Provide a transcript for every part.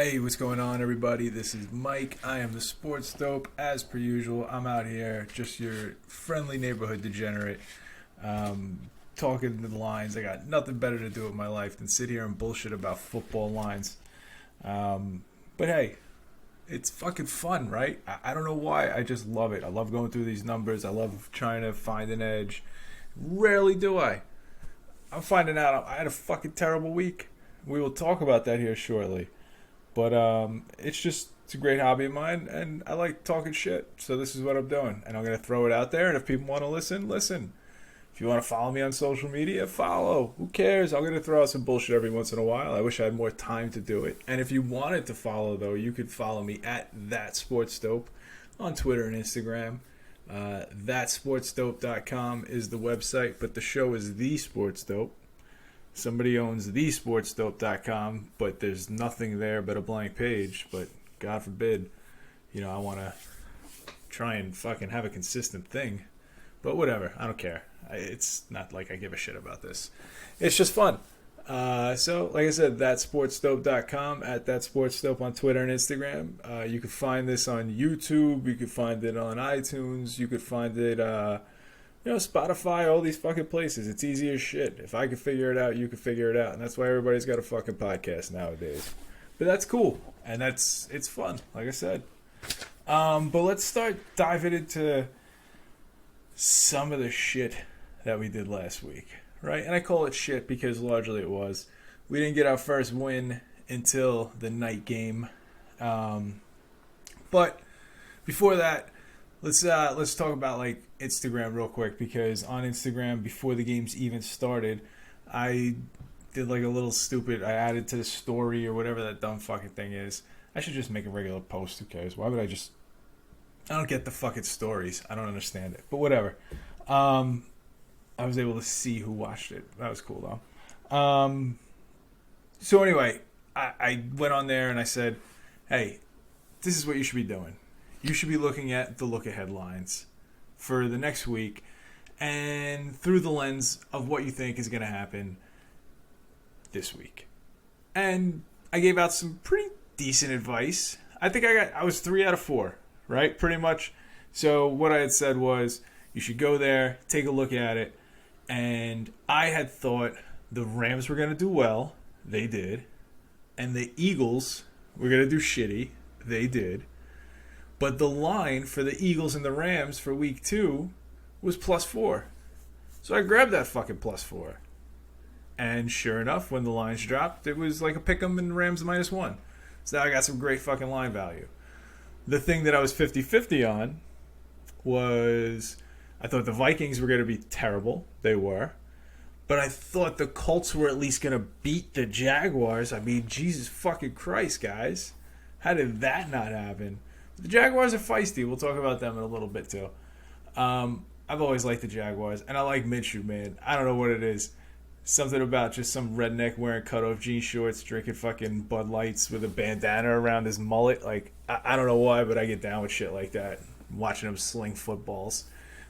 Hey, what's going on, everybody? This is Mike. I am the Sports Dope. As per usual, I'm out here, just your friendly neighborhood degenerate, talking to the lines. I got nothing better to do with my life than sit here and bullshit about football lines. But hey, it's fucking fun, right? I don't know why. I just love it. I love going through these numbers. I love trying to find an edge. Rarely do I. I'm finding out I had a fucking terrible week. We will talk about that here shortly. But it's a great hobby of mine, and I like talking shit. So this is what I'm doing, and I'm gonna throw it out there. And if people want to listen, listen. If you want to follow me on social media, follow. Who cares? I'm gonna throw out some bullshit every once in a while. I wish I had more time to do it. And if you wanted to follow, though, you could follow me at thatsportsdope on Twitter and Instagram. Thatsportsdope.com is the website, but the show is The Sports Dope. Somebody owns thesportsdope.com, but there's nothing there but a blank page. But God forbid, I want to try and fucking have a consistent thing. But whatever, I don't care. It's not like I give a shit about this. It's just fun. So, like I said, thatsportsdope.com, at thatsportsdope on Twitter and Instagram. You can find this on YouTube. You can find it on iTunes. You could find it... Spotify, all these fucking places. It's easy as shit. If I could figure it out, you could figure it out. And that's why everybody's got a fucking podcast nowadays. But that's cool. And it's fun, like I said. But let's start diving into some of the shit that we did last week. Right? And I call it shit because largely it was. We didn't get our first win until the night game. But before that, let's talk about like Instagram real quick, because on Instagram before the games even started, I did like a little stupid. I added to the story or whatever that dumb fucking thing is. I should just make a regular post. Who cares? Why would I just? I don't get the fucking stories. I don't understand it. But whatever. I was able to see who watched it. That was cool though. So anyway, I went on there and I said, hey, this is what you should be doing. You should be looking at the look-ahead lines for the next week and through the lens of what you think is going to happen this week. And I gave out some pretty decent advice. I think I was 3 out of 4, right? Pretty much. So what I had said was you should go there, take a look at it. And I had thought the Rams were going to do well. They did. And the Eagles were going to do shitty. They did. But the line for the Eagles and the Rams for week 2 was +4. So I grabbed that fucking +4. And sure enough, when the lines dropped, it was like a pick'em and Rams -1. So now I got some great fucking line value. The thing that I was 50-50 on was I thought the Vikings were going to be terrible. They were. But I thought the Colts were at least going to beat the Jaguars. I mean, Jesus fucking Christ, guys. How did that not happen? The Jaguars are feisty. We'll talk about them in a little bit, too. I've always liked the Jaguars. And I like Minshew, man. I don't know what it is. Something about just some redneck wearing cutoff jean shorts, drinking fucking Bud Lights with a bandana around his mullet. Like, I don't know why, but I get down with shit like that. Watching him sling footballs.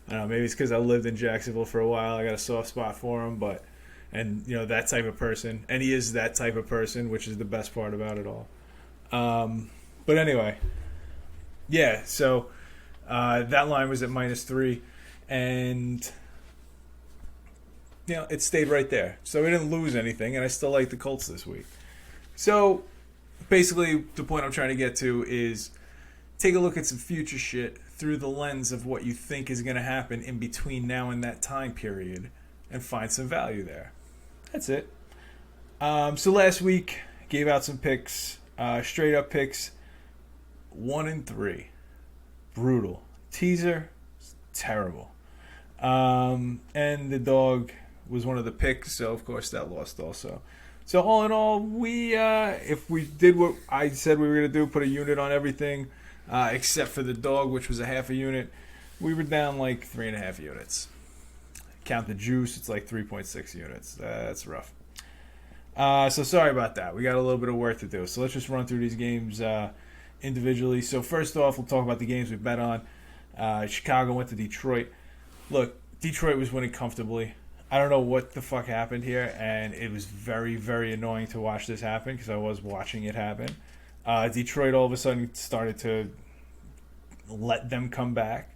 I don't know, maybe it's because I lived in Jacksonville for a while. I got a soft spot for him. And that type of person. And he is that type of person, which is the best part about it all. But anyway... Yeah, so that line was at -3, and it stayed right there. So we didn't lose anything, and I still like the Colts this week. So basically, the point I'm trying to get to is take a look at some future shit through the lens of what you think is going to happen in between now and that time period, and find some value there. That's it. So last week, gave out some picks, straight up picks. 1 and 3, brutal. Teaser, terrible. And the dog was one of the picks, so of course that lost also. So all in all, we if we did what I said we were gonna do, put a unit on everything, except for the dog, which was a half a unit, we were down like 3.5 units. Count the juice, it's like 3.6 units. That's rough. So sorry about that. We got a little bit of work to do. So let's just run through these games individually. So first off, we'll talk about the games we bet on. Chicago went to Detroit. Look, Detroit was winning comfortably. I don't know what the fuck happened here, and it was very, very annoying to watch this happen because I was watching it happen. Detroit all of a sudden started to let them come back,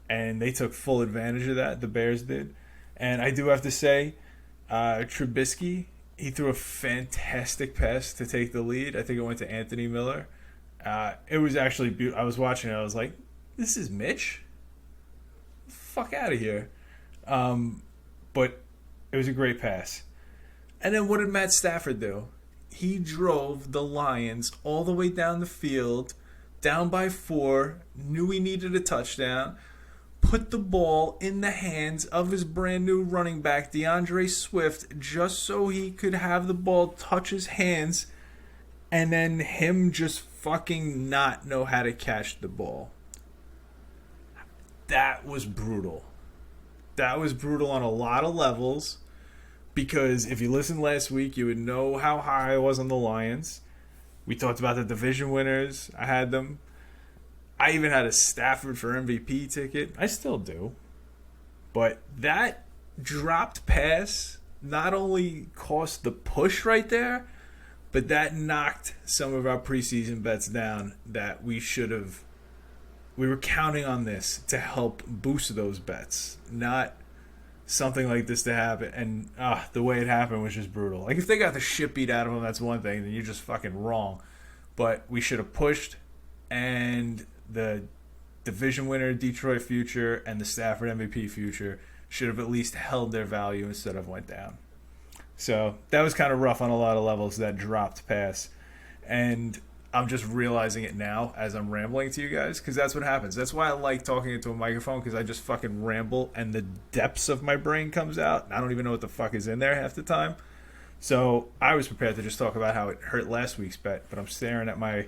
and they took full advantage of that. The Bears did. And I do have to say, Trubisky, he threw a fantastic pass to take the lead. I think it went to Anthony Miller. It was actually beautiful. I was watching it. I was like, this is Mitch? Fuck out of here. But it was a great pass. And then what did Matt Stafford do? He drove the Lions all the way down the field, down by 4, knew he needed a touchdown, put the ball in the hands of his brand new running back, DeAndre Swift, just so he could have the ball touch his hands, and then him just fucking not know how to catch the ball. That was brutal. That was brutal on a lot of levels, because if you listened last week, you would know how high I was on the Lions. We talked about the division winners. I had them. I even had a Stafford for MVP ticket. I still do. But that dropped pass not only cost the push right there, but that knocked some of our preseason bets down that we should have. We were counting on this to help boost those bets, not something like this to happen. And the way it happened was just brutal. Like, if they got the shit beat out of them, that's one thing. Then you're just fucking wrong. But we should have pushed, and the division winner Detroit future and the Stafford MVP future should have at least held their value instead of went down. So that was kind of rough on a lot of levels, that dropped pass. And I'm just realizing it now as I'm rambling to you guys, because that's what happens. That's why I like talking into a microphone, because I just fucking ramble and the depths of my brain comes out. I don't even know what the fuck is in there half the time. So I was prepared to just talk about how it hurt last week's bet, but I'm staring at my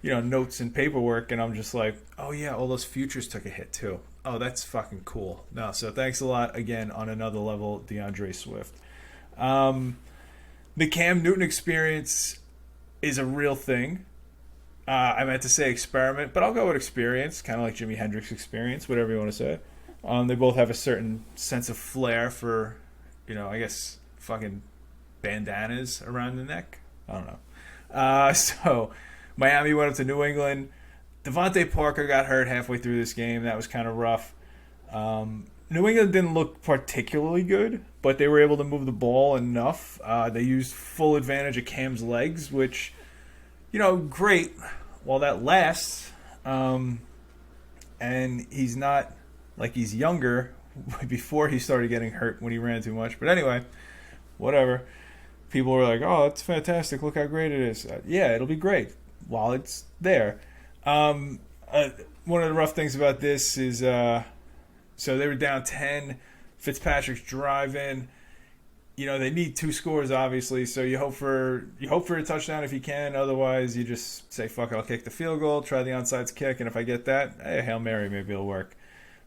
notes and paperwork, and I'm just like, oh yeah, all those futures took a hit too. Oh, that's fucking cool. No, so thanks a lot again on another level, DeAndre Swift. The Cam Newton experience is a real thing. I meant to say experiment, but I'll go with experience, kind of like Jimi Hendrix experience, whatever you want to say. They both have a certain sense of flair for, I guess, fucking bandanas around the neck. I don't know. So Miami went up to New England. Devontae Parker got hurt halfway through this game. That was kind of rough. New England didn't look particularly good, but they were able to move the ball enough. They used full advantage of Cam's legs, which, great while that lasts. And he's not like he's younger before he started getting hurt when he ran too much. But anyway, whatever. People were like, oh, it's fantastic. Look how great it is. Yeah, it'll be great while it's there. One of the rough things about this is, so they were down 10. Fitzpatrick's driving. They need 2 scores, obviously, so you hope for a touchdown if you can. Otherwise, you just say, fuck it, I'll kick the field goal, try the onside kick, and if I get that, Hail Mary, maybe it'll work.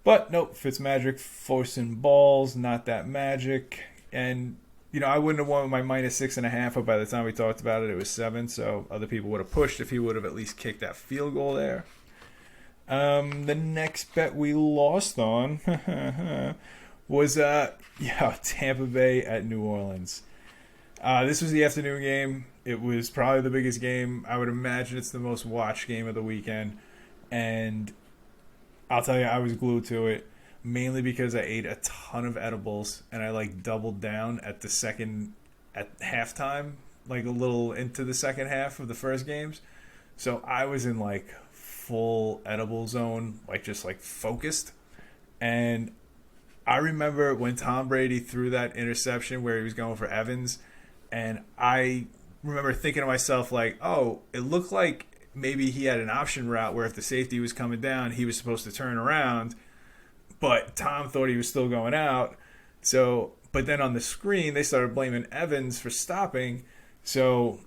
But nope, Fitzmagic forcing balls, not that magic. And I wouldn't have won with my -6.5, but by the time we talked about it, it was 7. So other people would have pushed if he would have at least kicked that field goal there. The next bet we lost on was Tampa Bay at New Orleans. This was the afternoon game. It was probably the biggest game. I would imagine it's the most watched game of the weekend. And I'll tell you, I was glued to it. Mainly because I ate a ton of edibles and I doubled down at halftime, a little into the second half of the first games. So I was in full edible zone, just focused. And I remember when Tom Brady threw that interception where he was going for Evans, and I remember thinking to myself oh, it looked like maybe he had an option route where if the safety was coming down, he was supposed to turn around. But Tom thought he was still going out. So, but then on the screen, they started blaming Evans for stopping. So,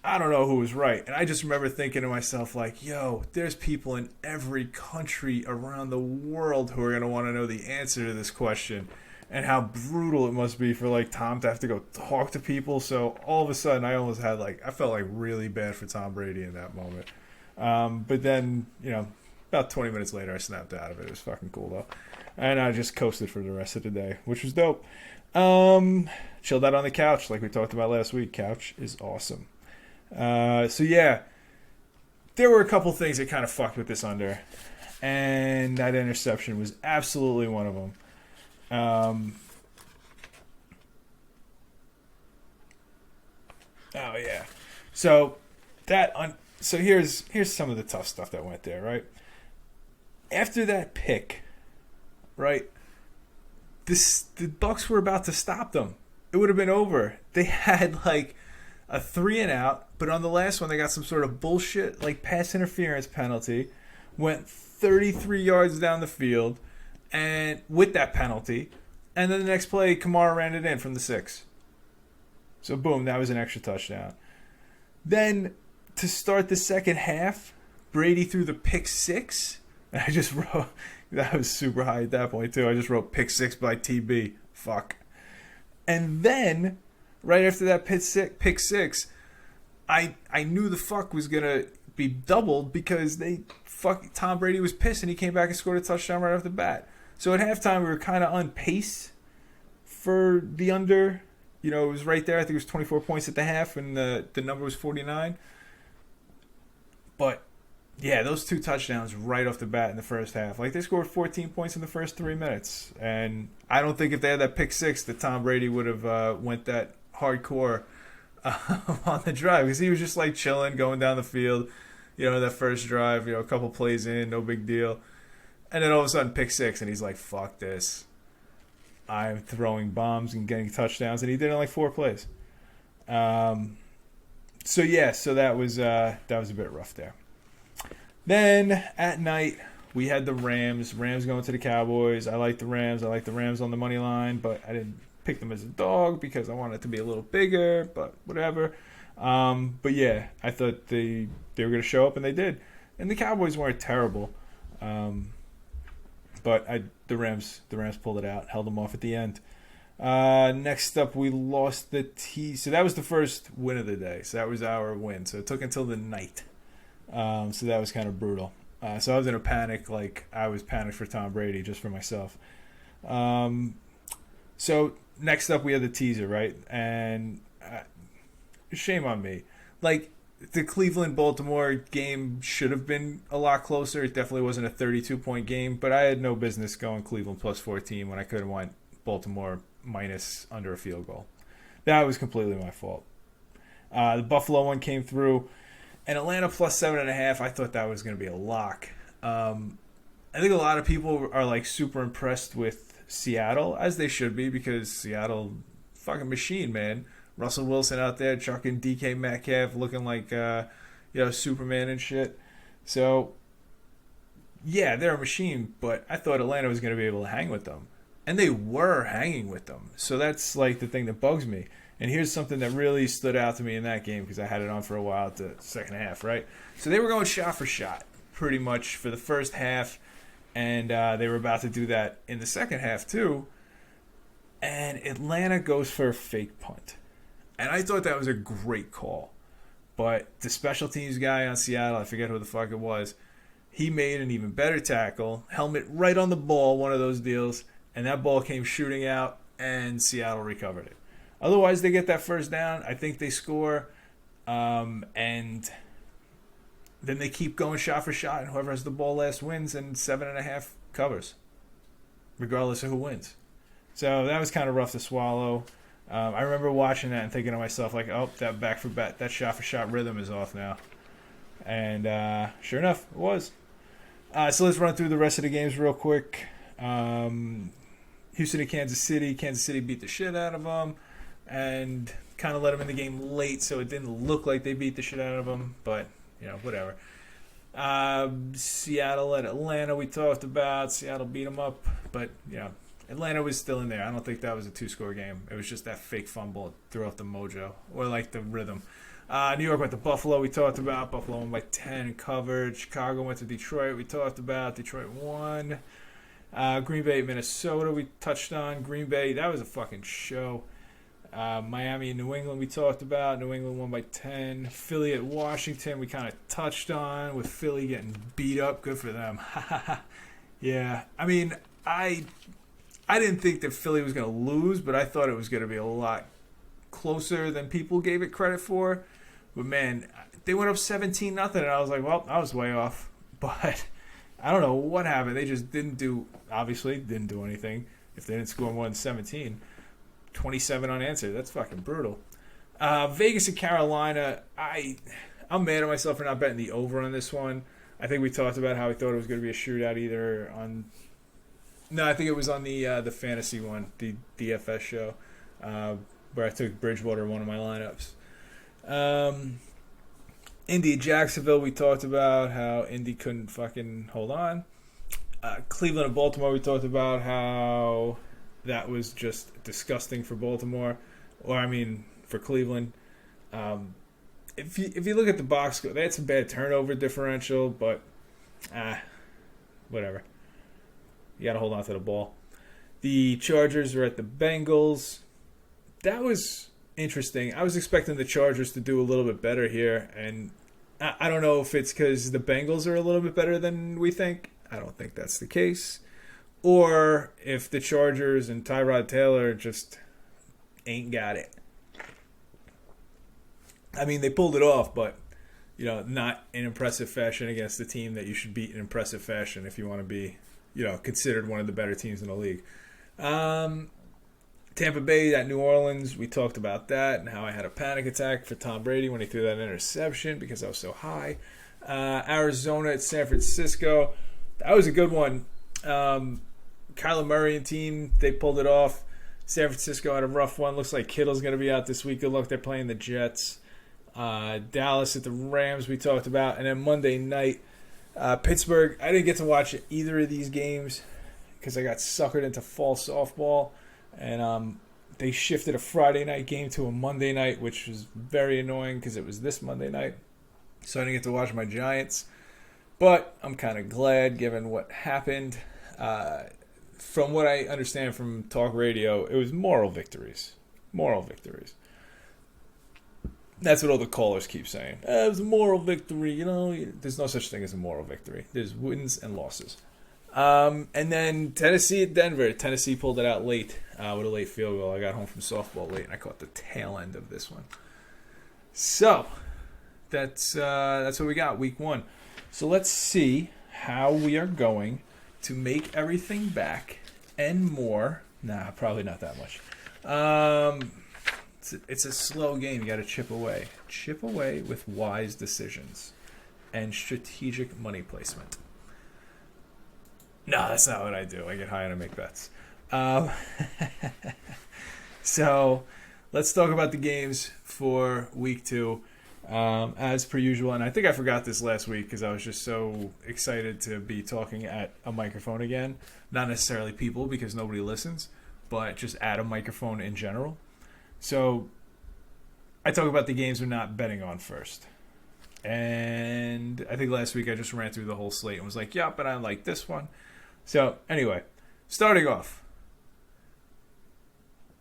I don't know who was right. And I just remember thinking to myself, yo, there's people in every country around the world who are going to want to know the answer to this question. And how brutal it must be for, Tom to have to go talk to people. So, all of a sudden, I almost had, I felt really bad for Tom Brady in that moment. But then, about 20 minutes later, I snapped out of it. It was fucking cool, though. And I just coasted for the rest of the day, which was dope. Chilled out on the couch, like we talked about last week. Couch is awesome. So, yeah, there were a couple things that kind of fucked with this under, and that interception was absolutely one of them. Oh yeah, so so here's some of the tough stuff that went there, right? After that pick, right? The Bucks were about to stop them. It would have been over. They had like a 3-and-out, but on the last one they got some sort of bullshit like pass interference penalty. Went 33 yards down the field, and with that penalty, and then the next play, Kamara ran it in from the 6. So boom, that was an extra touchdown. Then to start the second half, Brady threw the pick 6. And I just wrote, that was super high at that point too. I just wrote pick 6 by TB. Fuck. And then right after that pick six, I knew the fuck was gonna be doubled because Tom Brady was pissed and he came back and scored a touchdown right off the bat. So at halftime we were kind of on pace for the under. You know, it was right there. I think it was 24 points at the half, and the number was 49. But yeah, those 2 touchdowns right off the bat in the first half. Like, they scored 14 points in the first 3 minutes. And I don't think if they had that pick 6 that Tom Brady would have went that hardcore on the drive. Because he was just, like, chilling, going down the field. You know, that first drive, a couple plays in, no big deal. And then all of a sudden, pick 6, and he's like, fuck this. I'm throwing bombs and getting touchdowns. And he did it in, like, 4 plays. So that was a bit rough there. Then at night we had the Rams. Rams going to the Cowboys. I like the Rams. I like the Rams on the money line, but I didn't pick them as a dog because I wanted it to be a little bigger. But whatever. But yeah, I thought they were going to show up, and they did. And the Cowboys weren't terrible, but the Rams pulled it out, held them off at the end. Next up, we lost the So that was the first win of the day. So that was our win. So it took until the night. So that was kind of brutal. So I was in a panic, like I was panicked for Tom Brady, just for myself. So next up we had the teaser, right? And shame on me. Like, the Cleveland-Baltimore game should have been a lot closer. It definitely wasn't a 32-point game, but I had no business going Cleveland plus 14 when I could have went Baltimore minus under a field goal. That was completely my fault. The Buffalo one came through. And Atlanta plus 7.5, I thought that was going to be a lock. I think a lot of people are like super impressed with Seattle, as they should be, because Seattle, fucking machine, man. Russell Wilson out there chucking DK Metcalf, looking like Superman and shit. So yeah, they're a machine, but I thought Atlanta was going to be able to hang with them, and they were hanging with them. So that's like the thing that bugs me. And here's something that really stood out to me in that game because I had it on for a while at the second half, right? So they were going shot for shot pretty much for the first half, and they were about to do that in the second half too. And Atlanta goes for a fake punt. And I thought that was a great call. But the special teams guy on Seattle, I forget who the fuck it was, he made an even better tackle, helmet right on the ball, one of those deals, and that ball came shooting out, and Seattle recovered it. Otherwise, they get that first down. I think they score, and then they keep going shot for shot, and whoever has the ball last wins, and 7.5 covers, regardless of who wins. So that was kind of rough to swallow. I remember watching that and thinking to myself, like, oh, that shot for shot rhythm is off now. And sure enough, it was. So let's run through the rest of the games real quick. Houston and Kansas City. Kansas City beat the shit out of them. And kind of let them in the game late, so it didn't look like they beat the shit out of them. But, whatever. Seattle at Atlanta we talked about. Seattle beat them up. But, Atlanta was still in there. I don't think that was a 2-score game. It was just that fake fumble that threw off the mojo. Or, like, the rhythm. New York went to Buffalo we talked about. Buffalo won by 10 in coverage. Chicago went to Detroit we talked about. Detroit won. Green Bay at Minnesota we touched on. Green Bay, that was a fucking show. Miami and New England we talked about. New England won by 10. Philly at Washington we kind of touched on, with Philly getting beat up. Good for them. Yeah, I mean, I didn't think that Philly was going to lose, but I thought it was going to be a lot closer than people gave it credit for. But man, they went up 17-0, and I was like, well, I was way off. But I don't know what happened. They just didn't do anything. If they didn't score more than 17, 27 unanswered. That's fucking brutal. Vegas and Carolina, I'm mad at myself for not betting the over on this one. I think we talked about how we thought it was going to be a shootout either on... No, I think it was on the fantasy one, the DFS show, where I took Bridgewater in one of my lineups. Indy, Jacksonville, we talked about how Indy couldn't fucking hold on. Cleveland and Baltimore, we talked about how that was just disgusting for Baltimore, for Cleveland. If you look at the box score, they had some bad turnover differential, but whatever. You got to hold on to the ball. The Chargers are at the Bengals. That was interesting. I was expecting the Chargers to do a little bit better here, and I don't know if it's because the Bengals are a little bit better than we think. I don't think that's the case. Or if the Chargers and Tyrod Taylor just ain't got it. I mean, they pulled it off, but not in impressive fashion against the team that you should beat in impressive fashion if you want to be, considered one of the better teams in the league. Tampa Bay at New Orleans, we talked about that and how I had a panic attack for Tom Brady when he threw that interception because I was so high. Arizona at San Francisco, that was a good one. Kyler Murray and team, they pulled it off. San Francisco had a rough one. Looks like Kittle's going to be out this week. Good luck. They're playing the Jets. Dallas at the Rams we talked about. And then Monday night, Pittsburgh. I didn't get to watch either of these games because I got suckered into fall softball. And they shifted a Friday night game to a Monday night, which was very annoying because it was this Monday night. So I didn't get to watch my Giants. But I'm kind of glad given what happened. From what I understand from talk radio, it was moral victories. Moral victories. That's what all the callers keep saying. It was a moral victory. There's no such thing as a moral victory. There's wins and losses. And then Tennessee at Denver. Tennessee pulled it out late with a late field goal. I got home from softball late, and I caught the tail end of this one. So that's what we got, week 1. So let's see how we are going to make everything back and more. Nah, probably not that much. It's a slow game. You got to chip away. Chip away with wise decisions and strategic money placement. No, that's not what I do. I get high and I make bets. So let's talk about the games for week 2. As per usual, and I think I forgot this last week because I was just so excited to be talking at a microphone again. Not necessarily people because nobody listens, but just at a microphone in general. So I talk about the games we're not betting on first. And I think last week I just ran through the whole slate and was like, yep, but I like this one. So anyway, starting off.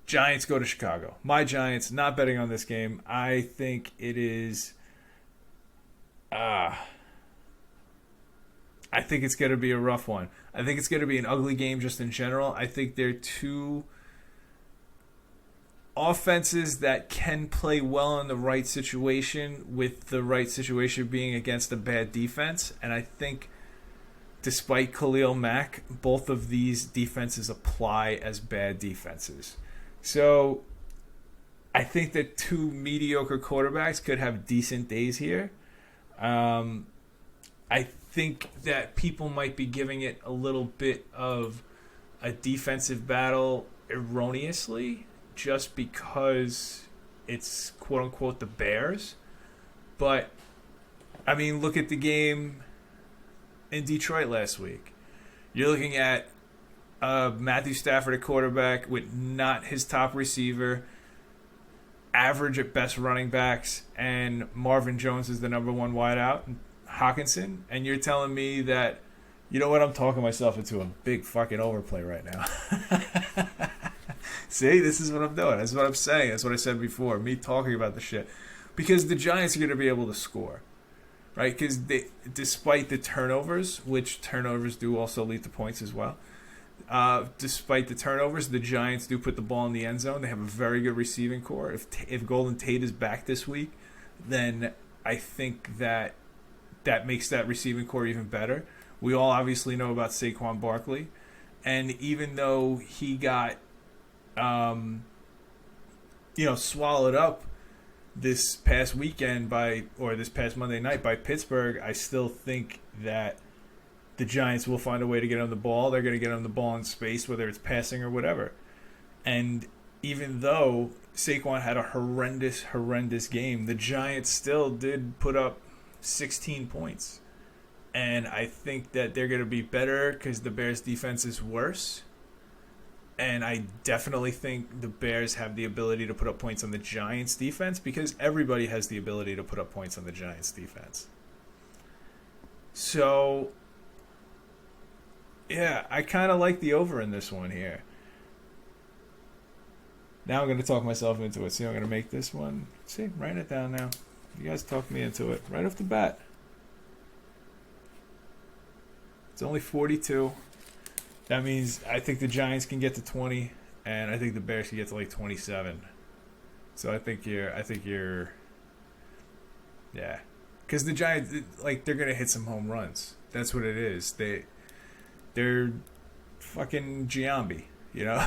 Giants go to Chicago. My Giants, not betting on this game. I think it is... I think it's going to be a rough one. I think it's going to be an ugly game just in general. I think they're two offenses that can play well in the right situation, with the right situation being against a bad defense. And I think despite Khalil Mack, both of these defenses apply as bad defenses. So I think that two mediocre quarterbacks could have decent days here. I think that people might be giving it a little bit of a defensive battle erroneously just because it's quote-unquote the Bears. But, I mean, look at the game in Detroit last week. You're looking at Matthew Stafford at quarterback with not his top receiver, average at best running backs, and Marvin Jones is the number one wideout, Hawkinson, and you're telling me that, you know what, I'm talking myself into a big fucking overplay right now. See, this is what I'm doing. That's what I'm saying. That's what I said before, me talking about the shit. Because the Giants are going to be able to score, right? Because despite the turnovers, which turnovers do also lead to points as well, despite the turnovers, the Giants do put the ball in the end zone. They have a very good receiving core. If Golden Tate is back this week, then I think that makes that receiving core even better. We all obviously know about Saquon Barkley, and even though he got, swallowed up this past weekend this past Monday night by Pittsburgh, I still think that the Giants will find a way to get on the ball. They're going to get on the ball in space, whether it's passing or whatever. And even though Saquon had a horrendous game, the Giants still did put up 16 points. And I think that they're going to be better because the Bears' defense is worse. And I definitely think the Bears have the ability to put up points on the Giants' defense because everybody has the ability to put up points on the Giants' defense. So, yeah, I kind of like the over in this one here. Now I'm going to talk myself into it. See, I'm going to make this one. See, write it down now. You guys talked me into it right off the bat. It's only 42. That means I think the Giants can get to 20, and I think the Bears can get to like 27. So I think you're, yeah, because the Giants, like, they're gonna hit some home runs. That's what it is. They're fucking Giambi, you know.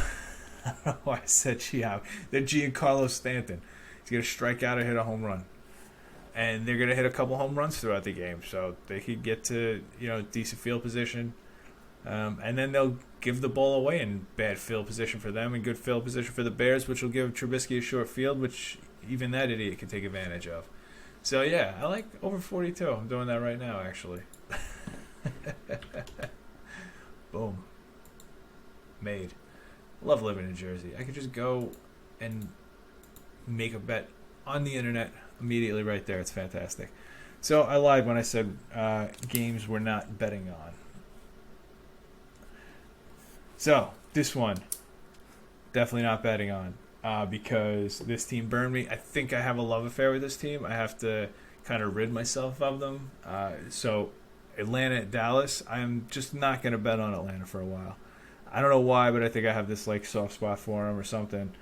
I don't know why I said Giambi. They're Giancarlo Stanton. He's gonna strike out or hit a home run. And they're going to hit a couple home runs throughout the game. So they could get to, decent field position. And then they'll give the ball away in bad field position for them and good field position for the Bears, which will give Trubisky a short field, which even that idiot can take advantage of. So, yeah, I like over 42. I'm doing that right now, actually. Boom. Made. Love living in Jersey. I could just go and make a bet on the internet immediately right there. It's fantastic. So I lied when I said games we're not betting on. So this one, definitely not betting on because this team burned me. I think I have a love affair with this team. I have to kind of rid myself of them. So Atlanta at Dallas, I'm just not going to bet on Atlanta for a while. I don't know why, but I think I have this like soft spot for them or something.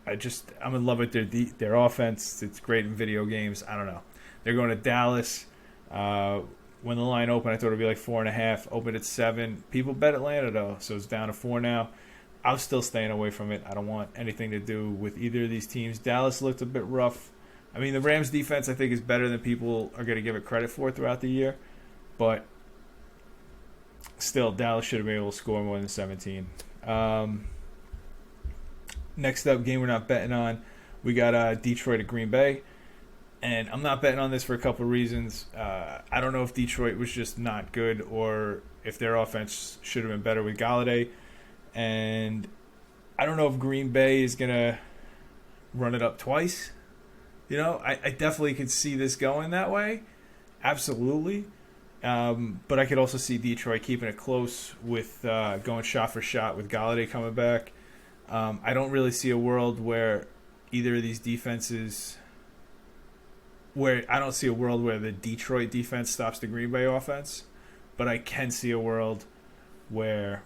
I'm in love with their offense. It's great in video games. I don't know. They're going to Dallas. When the line opened, I thought it would be like 4.5. Opened at 7. People bet Atlanta though, so it's down to 4 now. I'm still staying away from it. I don't want anything to do with either of these teams. Dallas looked a bit rough. I mean, the Rams defense I think is better than people are going to give it credit for throughout the year, but still, Dallas should have been able to score more than 17. Next up, game we're not betting on, we got Detroit at Green Bay. And I'm not betting on this for a couple of reasons. I don't know if Detroit was just not good or if their offense should have been better with Galladay. And I don't know if Green Bay is going to run it up twice. I definitely could see this going that way. Absolutely. But I could also see Detroit keeping it close with going shot for shot with Galladay coming back. I don't really see a world where either of these defenses, I don't see a world where the Detroit defense stops the Green Bay offense, but I can see a world where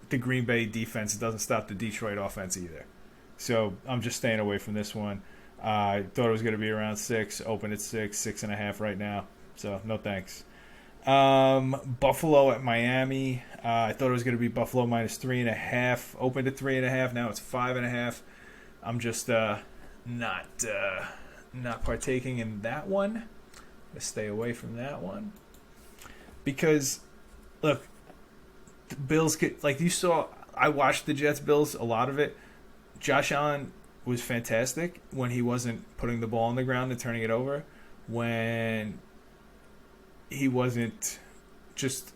the Green Bay defense doesn't stop the Detroit offense either. So I'm just staying away from this one. I thought it was going to be around 6, opened at 6.5 right now. So no thanks. Buffalo at Miami. I thought it was going to be Buffalo minus 3.5. Opened at 3.5. Now it's 5.5. I'm just not partaking in that one. I'm gonna stay away from that one because look, the Bills get like you saw. I watched the Jets Bills a lot of it. Josh Allen was fantastic when he wasn't putting the ball on the ground and turning it over. When he wasn't just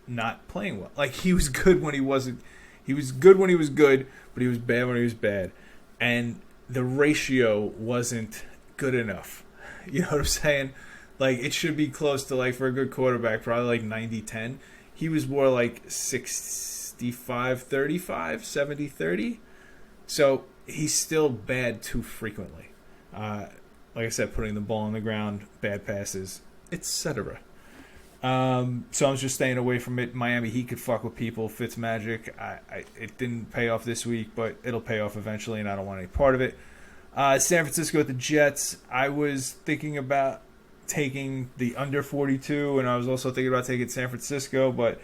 not playing well. Like he was good when he wasn't. He was good when he was good, but he was bad when he was bad. And the ratio wasn't good enough. You know what I'm saying? Like it should be close to like for a good quarterback, probably like 90-10. He was more like 65-35, 70-30. So he's still bad too frequently. Like I said, putting the ball on the ground, bad passes, etc. So I'm just staying away from it. Miami, he could fuck with people. Fitzmagic, it didn't pay off this week, but it'll pay off eventually, and I don't want any part of it. San Francisco at the Jets. I was thinking about taking the under 42, and I was also thinking about taking San Francisco, but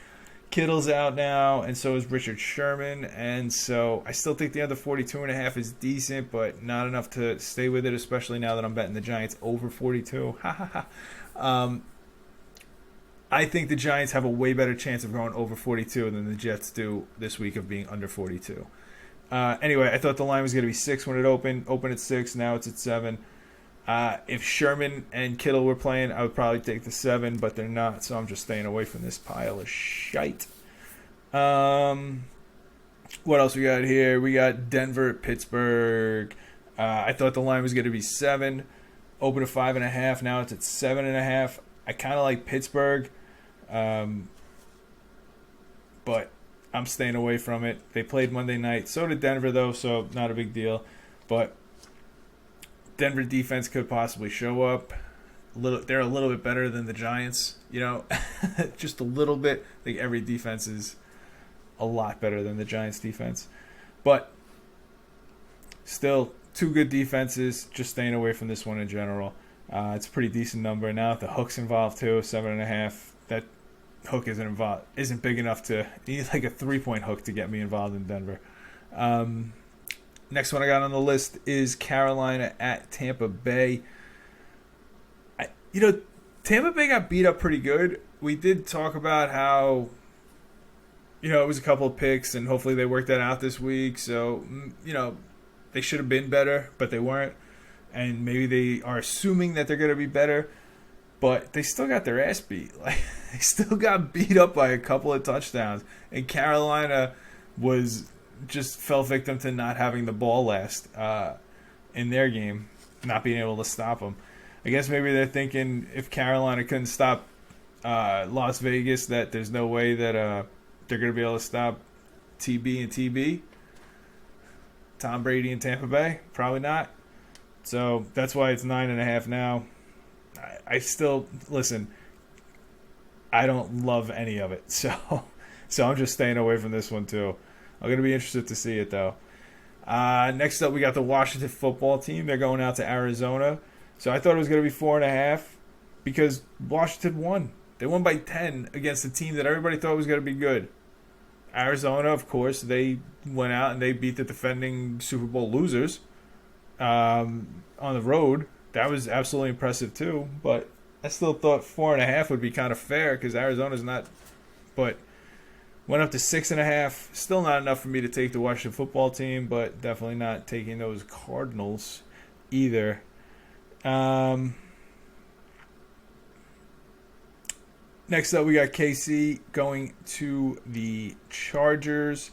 Kittle's out now, and so is Richard Sherman, and so I still think the under 42.5 is decent, but not enough to stay with it, especially now that I'm betting the Giants over 42. I think the Giants have a way better chance of going over 42 than the Jets do this week of being under 42. Anyway, I thought the line was going to be 6 when it opened. Opened at 6, now it's at 7. If Sherman and Kittle were playing, I would probably take the 7, but they're not, so I'm just staying away from this pile of shite. What else we got here? We got Denver at Pittsburgh. I thought the line was going to be 7. Opened at 5.5, now it's at 7.5. I kind of like Pittsburgh, but I'm staying away from it. They played Monday night. So did Denver, though, so not a big deal. But Denver defense could possibly show up. They're a little bit better than the Giants, just a little bit. I think every defense is a lot better than the Giants defense. But still, 2 good defenses. Just staying away from this one in general. It's a pretty decent number. Now the hook's involved too, 7.5. That hook isn't big enough to need like a 3-point hook to get me involved in Denver. Next one I got on the list is Carolina at Tampa Bay. Tampa Bay got beat up pretty good. We did talk about how, it was a couple of picks, and hopefully they worked that out this week. So, they should have been better, but they weren't. And maybe they are assuming that they're going to be better, but they still got their ass beat. Like, they still got beat up by a couple of touchdowns. And Carolina fell victim to not having the ball last in their game, not being able to stop them. I guess maybe they're thinking if Carolina couldn't stop Las Vegas, that there's no way that they're going to be able to stop TB and TB. Tom Brady and Tampa Bay? Probably not. So that's why it's 9.5 now. I still, listen, I don't love any of it. So I'm just staying away from this one too. I'm going to be interested to see it though. Next up, we got the Washington football team. They're going out to Arizona. So I thought it was going to be 4.5 because Washington won. They won by 10 against a team that everybody thought was going to be good. Arizona, of course, they went out and they beat the defending Super Bowl losers on the road. That was absolutely impressive too. But I still thought 4.5 would be kind of fair because Arizona's not. But went up to 6.5. Still not enough for me to take the Washington football team, but definitely not taking those Cardinals either. Next up, we got KC going to the Chargers.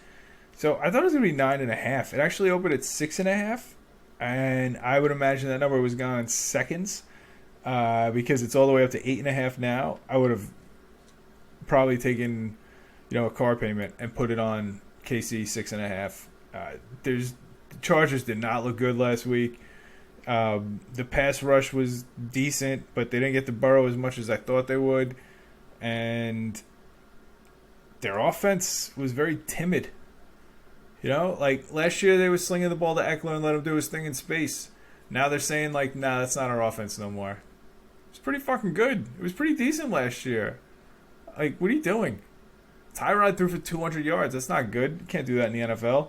So I thought it was going to be 9.5. It actually opened at 6.5. And I would imagine that number was gone in seconds because it's all the way up to 8.5 now. I would have probably taken, a car payment and put it on KC 6.5. The Chargers did not look good last week. The pass rush was decent, but they didn't get to Burrow as much as I thought they would. And their offense was very timid. Like last year they were slinging the ball to Eckler and let him do his thing in space. Now they're saying like, nah, that's not our offense no more. It's pretty fucking good. It was pretty decent last year. Like, what are you doing? Tyrod threw for 200 yards. That's not good. You can't do that in the NFL.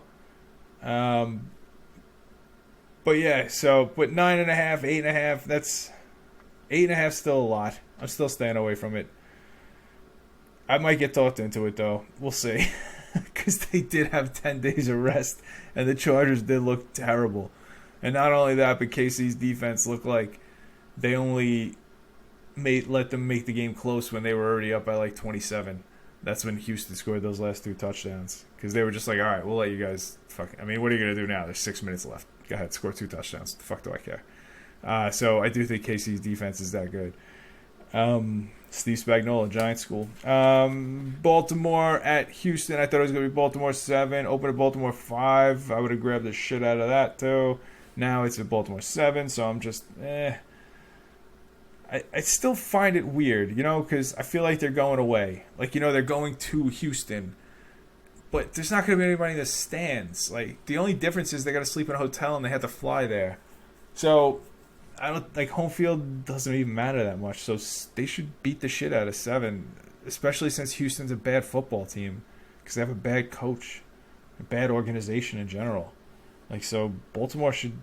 But yeah, but 9.5, 8.5, that's 8.5 still a lot. I'm still staying away from it. I might get talked into it though. We'll see. Because they did have 10 days of rest, and the Chargers did look terrible. And not only that, but KC's defense looked like they only let them make the game close when they were already up by like 27. That's when Houston scored those last 2 touchdowns. Because they were just like, all right, we'll let you guys what are you going to do now? There's 6 minutes left. Go ahead, score 2 touchdowns. The fuck do I care? So I do think KC's defense is that good. Steve Spagnuolo, Giants school. Baltimore at Houston. I thought it was going to be Baltimore 7. Open at Baltimore 5. I would have grabbed the shit out of that too. Now it's at Baltimore 7, so I'm just, I still find it weird, because I feel like they're going away. Like, they're going to Houston. But there's not going to be anybody in the stands. Like, the only difference is they got to sleep in a hotel and they have to fly there. So I don't like home field doesn't even matter that much. So they should beat the shit out of 7, especially since Houston's a bad football team because they have a bad coach, a bad organization in general. Like so, Baltimore should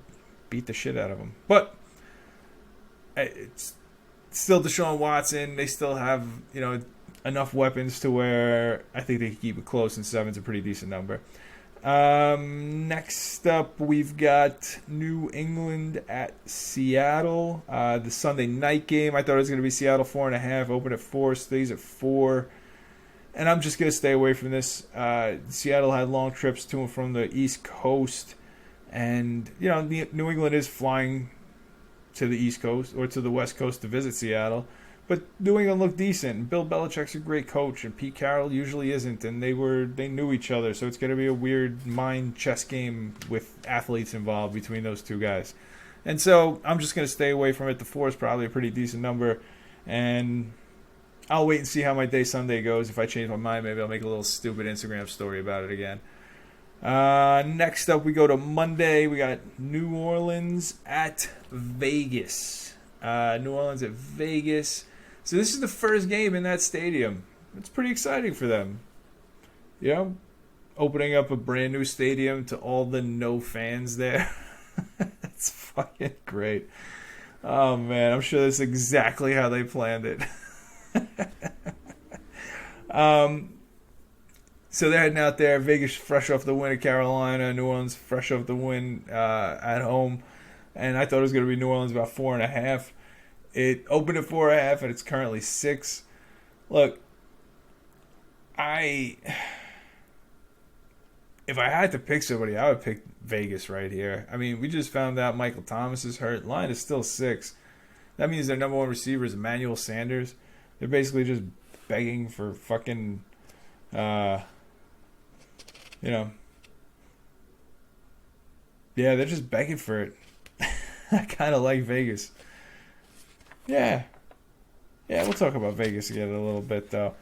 beat the shit out of them. But it's still Deshaun Watson. They still have enough weapons to where I think they can keep it close, and 7's a pretty decent number. Next up, we've got New England at Seattle. The Sunday night game. I thought it was going to be Seattle 4.5. Opened at 4. Stays at 4. And I'm just going to stay away from this. Seattle had long trips to and from the East Coast. And, New England is flying to the East Coast or to the West Coast to visit Seattle. But New England looked decent. And Bill Belichick's a great coach, and Pete Carroll usually isn't. And they knew each other, so it's going to be a weird mind chess game with athletes involved between those two guys. And so I'm just going to stay away from it. The 4 is probably a pretty decent number, and I'll wait and see how my day Sunday goes. If I change my mind, maybe I'll make a little stupid Instagram story about it again. Next up, we go to Monday. We got New Orleans at Vegas. New Orleans at Vegas. So this is the first game in that stadium. It's pretty exciting for them. Opening up a brand new stadium to all the no fans there. It's fucking great. Oh man, I'm sure that's exactly how they planned it. So they're heading out there. Vegas fresh off the win at Carolina. New Orleans fresh off the win at home. And I thought it was going to be New Orleans about 4.5. It opened at 4.5, and it's currently 6. Look, if I had to pick somebody, I would pick Vegas right here. I mean, we just found out Michael Thomas is hurt. Line is still 6. That means their number one receiver is Emmanuel Sanders. They're basically just begging for fucking, yeah, they're just begging for it. I kind of like Vegas. Yeah, we'll talk about Vegas again in a little bit, though.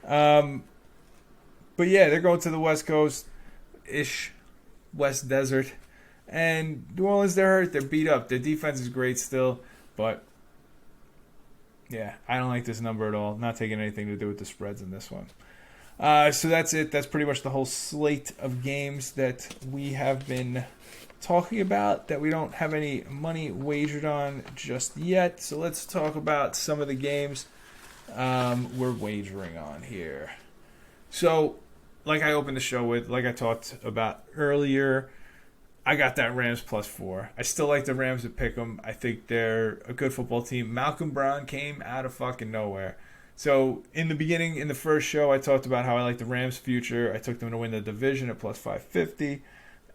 But yeah, they're going to the West Coast-ish, West Desert. And New Orleans, they're hurt. They're beat up. Their defense is great still. But, yeah, I don't like this number at all. Not taking anything to do with the spreads in this one. So that's it. That's pretty much the whole slate of games that we have been talking about that we don't have any money wagered on just yet. So let's talk about some of the games we're wagering on here. So, like I opened the show with, like I talked about earlier, I got that Rams +4. I still like the Rams to pick them. I think they're a good football team. Malcolm Brown came out of fucking nowhere. So, in the beginning, in the first show, I talked about how I like the Rams' future. I took them to win the division at +550.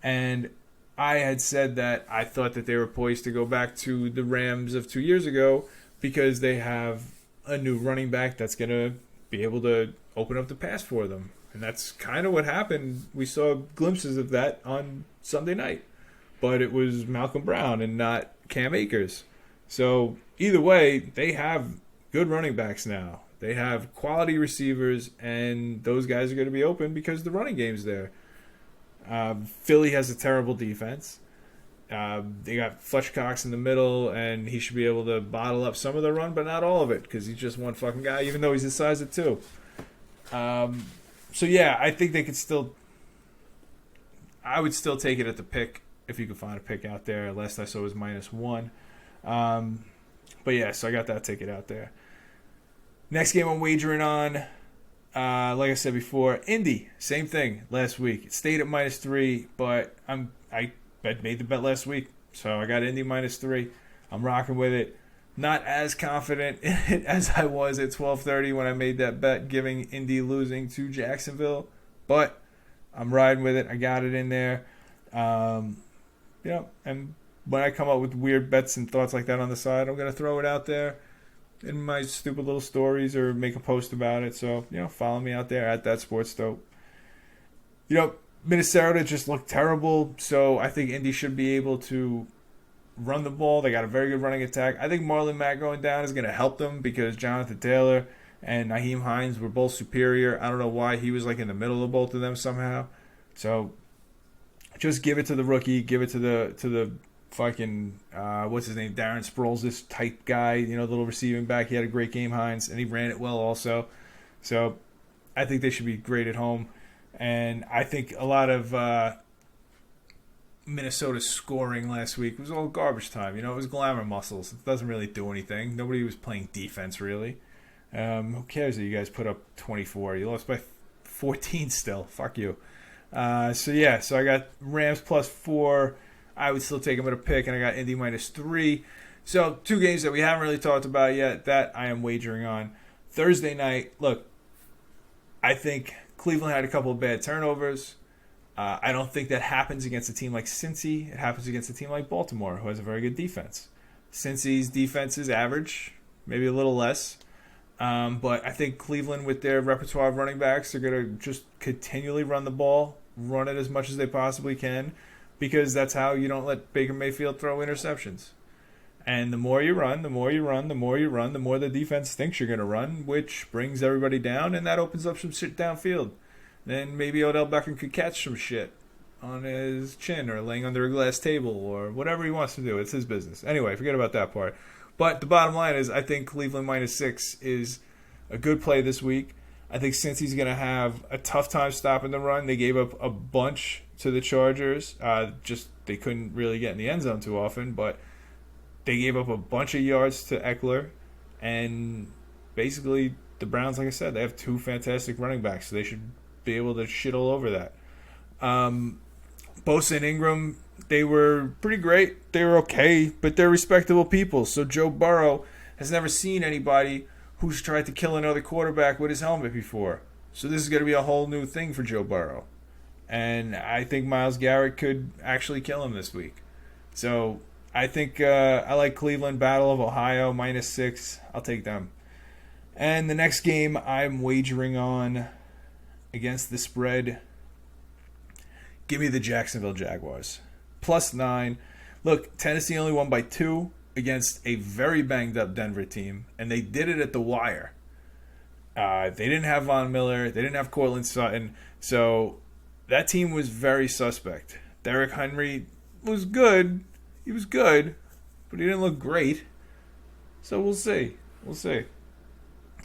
And I had said that I thought that they were poised to go back to the Rams of 2 years ago because they have a new running back that's going to be able to open up the pass for them. And that's kind of what happened. We saw glimpses of that on Sunday night. But it was Malcolm Brown and not Cam Akers. So either way, they have good running backs now. They have quality receivers, and those guys are going to be open because the running game's there. Philly has a terrible defense. They got Fletcher Cox in the middle, and he should be able to bottle up some of the run, but not all of it because he's just one fucking guy, even though he's the size of 2. So, yeah, I think they could still... I would still take it at the pick if you could find a pick out there. Last I saw was -1. But, yeah, so I got that ticket out there. Next game I'm wagering on, like I said before, Indy. Same thing last week. It stayed at -3, but I made the bet last week, so I got Indy -3. I'm rocking with it. Not as confident in it as I was at 12:30 when I made that bet, giving Indy losing to Jacksonville, but I'm riding with it. I got it in there. And when I come up with weird bets and thoughts like that on the side, I'm going to throw it out there in my stupid little stories or make a post about it. So, follow me out there at that Sports Dope. Minnesota just looked terrible, so I think Indy should be able to run the ball. They got a very good running attack. I think Marlon Mack going down is going to help them because Jonathan Taylor and Nyheim Hines were both superior. I don't know why he was like in the middle of both of them somehow. So just give it to the rookie, give it to the fucking what's his name, Darren Sproles, this type guy, little receiving back. He had a great game, Hines, and he ran it well also. So I think they should be great at home, and I think a lot of Minnesota's scoring last week was all garbage time. It was glamour muscles. It doesn't really do anything. Nobody was playing defense really. Who cares that you guys put up 24? You lost by 14 still. Fuck you. So I got Rams +4. I would still take them at a pick, and I got Indy -3. So 2 games that we haven't really talked about yet that I am wagering on. Thursday night, look, I think Cleveland had a couple of bad turnovers. I don't think that happens against a team like Cincy. It happens against a team like Baltimore, who has a very good defense. Cincy's defense is average, maybe a little less. But I think Cleveland, with their repertoire of running backs, are going to just continually run the ball, run it as much as they possibly can, because that's how you don't let Baker Mayfield throw interceptions. And the more you run, the more the defense thinks you're going to run, which brings everybody down, and that opens up some shit downfield. Then maybe Odell Beckham could catch some shit on his chin or laying under a glass table or whatever he wants to do. It's his business. Anyway, forget about that part. But the bottom line is I think Cleveland -6 is a good play this week. I think Cincy's going to have a tough time stopping the run. They gave up a bunch to the Chargers. They couldn't really get in the end zone too often, but they gave up a bunch of yards to Eckler. And basically the Browns, like I said, they have 2 fantastic running backs, so they should be able to shit all over that. Bosa and Ingram, they were pretty great. They were okay, but they're respectable people. So Joe Burrow has never seen anybody who's tried to kill another quarterback with his helmet before. So this is going to be a whole new thing for Joe Burrow. And I think Myles Garrett could actually kill him this week. So I think I like Cleveland, Battle of Ohio, -6. I'll take them. And the next game I'm wagering on against the spread, give me the Jacksonville Jaguars. +9. Look, Tennessee only won by 2 against a very banged-up Denver team, and they did it at the wire. They didn't have Von Miller. They didn't have Cortland Sutton. So that team was very suspect. Derrick Henry was good. He was good, but he didn't look great. So we'll see.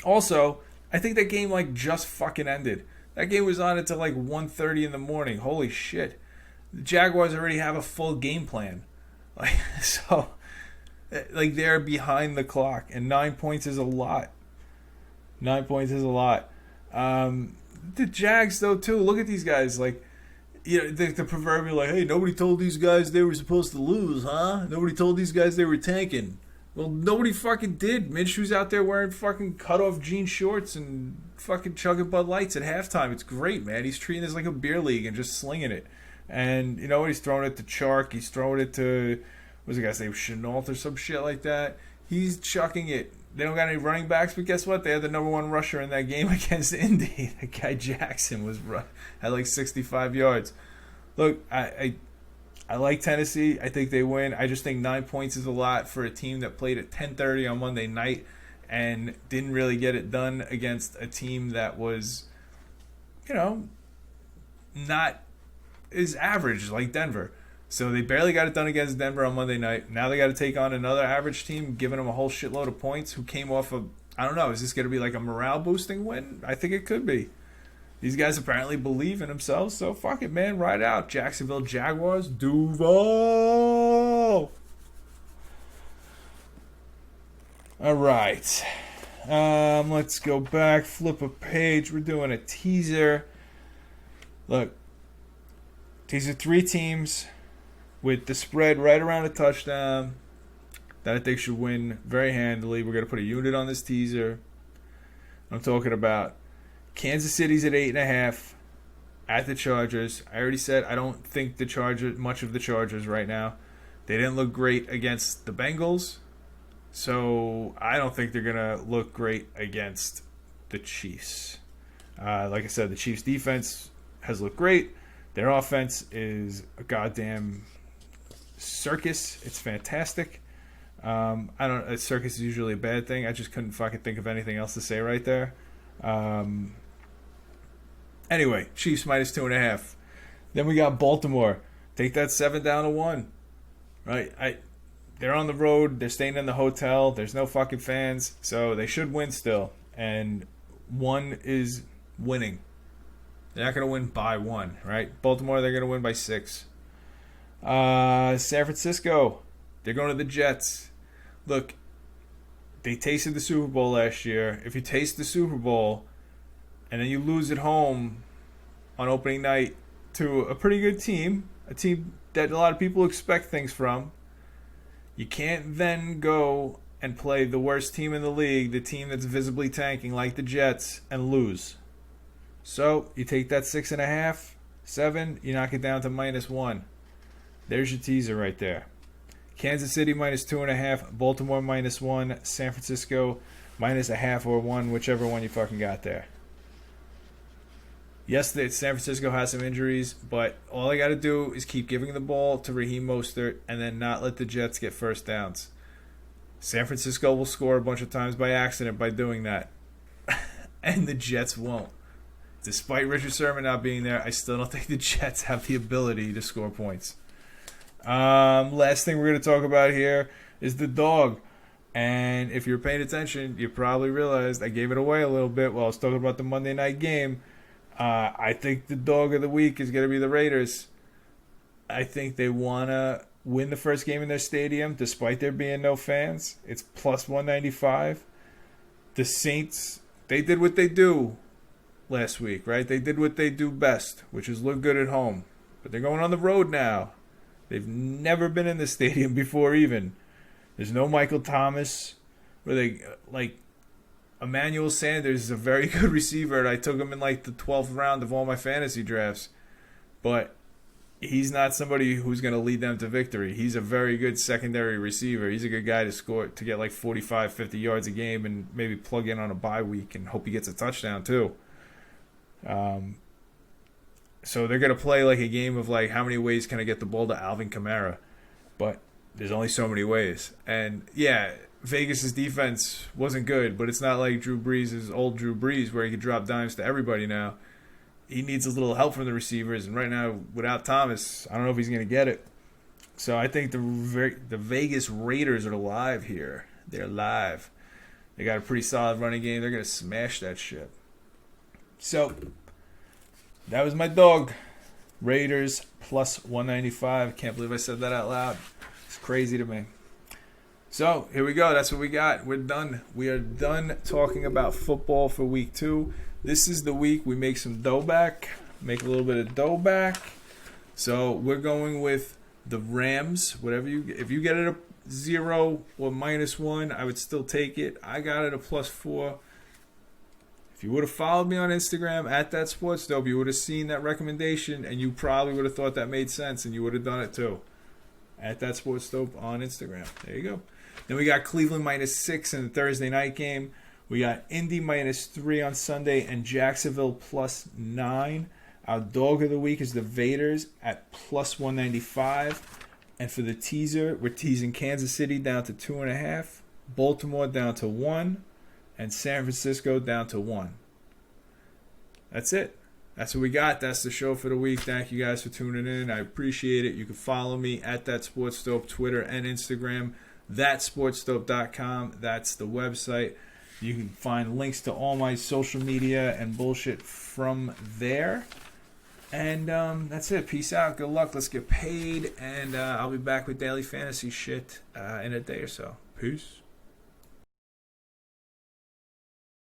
Also, I think that game just fucking ended. That game was on until 1:30 in the morning. Holy shit. The Jaguars already have a full game plan. They're behind the clock, and 9 points is a lot. 9 points is a lot. The Jags, though, too, look at these guys. The proverbial, hey, nobody told these guys they were supposed to lose, huh? Nobody told these guys they were tanking. Well, nobody fucking did. Minshew's out there wearing fucking cut-off jean shorts and fucking chugging Bud Lights at halftime. It's great, man. He's treating this like a beer league and just slinging it. And you know what? He's throwing it to Chark. He's throwing it to, what's the guy's name, Chenault or some shit like that. He's chucking it. They don't got any running backs, but guess what? They had the number 1 rusher in that game against Indy. That guy Jackson had 65 yards. Look, I like Tennessee. I think they win. I just think 9 points is a lot for a team that played at 10:30 on Monday night and didn't really get it done against a team that was, not as average like Denver. So they barely got it done against Denver on Monday night. Now they got to take on another average team, giving them a whole shitload of points, who came off of, I don't know, is this going to be like a morale-boosting win? I think it could be. These guys apparently believe in themselves, so fuck it, man. Ride out. Jacksonville Jaguars, Duval. All right. Let's go back, flip a page. We're doing a teaser. Look, these are 3 teams with the spread right around a touchdown that I think should win very handily. We're going to put a unit on this teaser. I'm talking about Kansas City's at 8.5 at the Chargers. I already said I don't think much of the Chargers right now. They didn't look great against the Bengals, so I don't think they're going to look great against the Chiefs. Like I said, the Chiefs' defense has looked great. Their offense is a goddamn circus. It's fantastic. A circus is usually a bad thing. I just couldn't fucking think of anything else to say right there. Anyway, Chiefs -2.5. Then we got Baltimore. Take that 7 down to 1. right? They're on the road. They're staying in the hotel. There's no fucking fans, so they should win still. And one is winning. They're not going to win by one, right? Baltimore, they're going to win by 6. San Francisco, they're going to the Jets. Look, they tasted the Super Bowl last year. If you taste the Super Bowl and then you lose at home on opening night to a pretty good team, a team that a lot of people expect things from, you can't then go and play the worst team in the league, the team that's visibly tanking like the Jets, and lose. So you take that 6.5, 7, you knock it down to -1. There's your teaser right there. Kansas City -2.5, Baltimore -1, San Francisco -0.5 or 1, whichever one you fucking got there. Yes, San Francisco has some injuries, but all I got to do is keep giving the ball to Raheem Mostert and then not let the Jets get first downs. San Francisco will score a bunch of times by accident by doing that. And the Jets won't. Despite Richard Sherman not being there, I still don't think the Jets have the ability to score points. Last thing we're going to talk about here is the dog. And if you're paying attention, you probably realized I gave it away a little bit while I was talking about the Monday night game. I think the dog of the week is going to be the Raiders. I think they want to win the first game in their stadium despite there being no fans. It's +195. The Saints, they did what they do last week, right? They did what they do best, which is look good at home. But they're going on the road now. They've never been in the stadium before even. There's no Michael Thomas. Where they, like, Emmanuel Sanders is a very good receiver, and I took him in like the 12th round of all my fantasy drafts. But he's not somebody who's going to lead them to victory. He's a very good secondary receiver. He's a good guy to score, to get like 45, 50 yards a game and maybe plug in on a bye week and hope he gets a touchdown too. So they're going to play like a game of like how many ways can I get the ball to Alvin Kamara? But there's only so many ways. And yeah, Vegas' defense wasn't good, but it's not like Drew Brees' old Drew Brees where he could drop dimes to everybody now. He needs a little help from the receivers, and right now, without Thomas, I don't know if he's going to get it. So I think the Vegas Raiders are live here. They're live. They got a pretty solid running game. They're going to smash that shit. So that was my dog. Raiders +195. Can't believe I said that out loud. It's crazy to me. So here we go. That's what we got. We're done. We are done talking about football for week 2. This is the week we make some dough back. Make a little bit of dough back. So we're going with the Rams. Whatever if you get it a 0 or -1, I would still take it. I got it a +4. If you would have followed me on Instagram at that Sports Dope, you would have seen that recommendation, and you probably would have thought that made sense, and you would have done it too. At that Sports Dope on Instagram. There you go. Then we got Cleveland -6 in the Thursday night game. We got Indy -3 on Sunday and Jacksonville +9. Our dog of the week is the Vaders at +195. And for the teaser, we're teasing Kansas City down to 2.5, Baltimore down to 1, and San Francisco down to 1. That's it. That's what we got. That's the show for the week. Thank you guys for tuning in. I appreciate it. You can follow me at That Sports Dope, Twitter and Instagram. ThatSportsDope.com. That's the website. You can find links to all my social media and bullshit from there. And that's it. Peace out. Good luck. Let's get paid. And I'll be back with daily fantasy shit in a day or so. Peace.